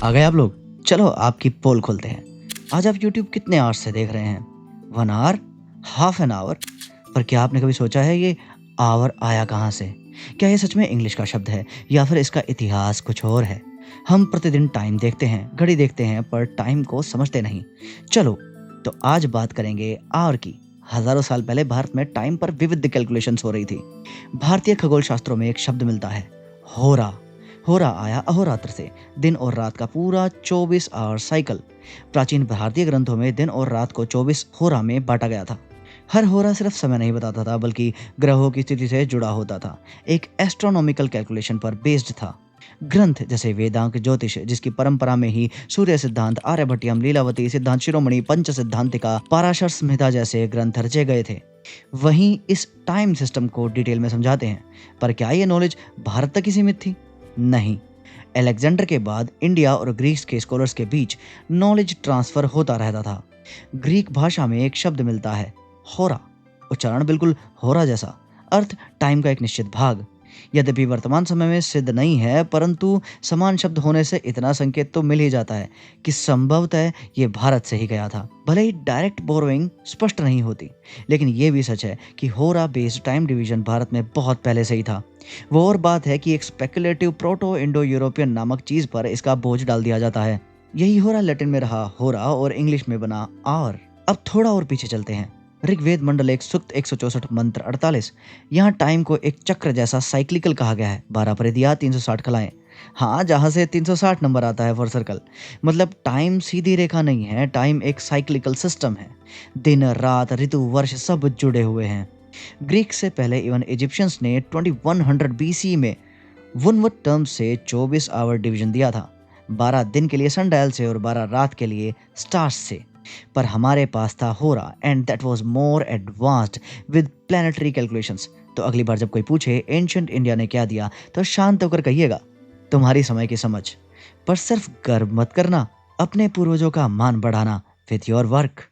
आ गए आप लोग? चलो आपकी पोल खोलते हैं। आज आप यूट्यूब कितने आवर्स से देख रहे हैं? 1 आवर? Half an hour? पर क्या आपने कभी सोचा है ये आवर आया कहाँ से? क्या ये सच में इंग्लिश का शब्द है या फिर इसका इतिहास कुछ और है? हम प्रतिदिन टाइम देखते हैं, घड़ी देखते हैं पर टाइम को समझते नहीं। चलो, तो आज बात करेंगे आवर की। हजारों साल पहले भारत में टाइम पर विविध कैलकुलेशंस हो रही थी। भारतीय खगोल शास्त्रों में एक शब्द मिलता है, होरा। होरा आया अहोरात्र से, दिन और रात का पूरा 24 आवर साइकिल। प्राचीन भारतीय ग्रंथों में दिन और रात को 24 होरा में बांटा गया था। हर होरा सिर्फ समय नहीं बताता था बल्कि ग्रहों की स्थिति से जुड़ा होता था, एक एस्ट्रोनॉमिकल कैलकुलेशन पर बेस्ड था। ग्रंथ जैसे वेदांग ज्योतिष, जिसकी परंपरा में ही सूर्य सिद्धांत, आर्यभट्टियम, लीलावती सिद्धांत शिरोमणि, पंच सिद्धांतिका, पाराशर संहिता जैसे ग्रंथ रचे गए थे। वहीं इस टाइम सिस्टम को डिटेल में समझाते हैं। पर क्या ये नॉलेज भारत तक ही सीमित थी? नहीं। अलेक्जेंडर के बाद इंडिया और ग्रीस के स्कॉलर्स के बीच नॉलेज ट्रांसफर होता रहता था। ग्रीक भाषा में एक शब्द मिलता है, होरा। उच्चारण बिल्कुल होरा जैसा, अर्थ टाइम का एक निश्चित भाग। यद्यपि वर्तमान समय में सिद्ध नहीं है, परंतु समान शब्द होने से इतना संकेत तो मिल ही जाता है कि संभवतः ये भारत से ही गया था। भले ही डायरेक्ट बोरोइंग स्पष्ट नहीं होती, लेकिन ये भी सच है कि होरा बेस्ड टाइम डिवीजन भारत में बहुत पहले से ही था। वो और बात है कि एक स्पेकुलेटिव प्रोटो इंडो यूरोपियन नामक चीज पर इसका बोझ डाल दिया जाता है। यही होरा लैटिन में रहा होरा और इंग्लिश में बना आवर। अब थोड़ा और पीछे चलते हैं। ऋग्वेद मंडल 1 सूक्त 164 मंत्र 48। यहाँ टाइम को एक चक्र जैसा साइक्लिकल कहा गया है। 12 परिधियां, 360 कलाएं। हाँ, जहां से 360 नंबर आता है फॉर सर्कल। मतलब टाइम सीधी रेखा नहीं है, टाइम एक साइक्लिकल सिस्टम है। दिन रात ऋतु वर्ष सब जुड़े हुए हैं। ग्रीक से पहले इवन इजिप्शियंस ने 2100 बीसी में वुनवट टर्म से 24 आवर डिवीजन दिया था। 12 दिन के लिए सनडायल से और 12 रात के लिए स्टार्स से। पर हमारे पास था होरा and that was more advanced with planetary calculations. तो अगली बार जब कोई पूछे एंशिएंट इंडिया ने क्या दिया, तो शांत होकर कहिएगा, तुम्हारी समय की समझ। पर सिर्फ गर्व मत करना, अपने पूर्वजों का मान बढ़ाना विद योर वर्क।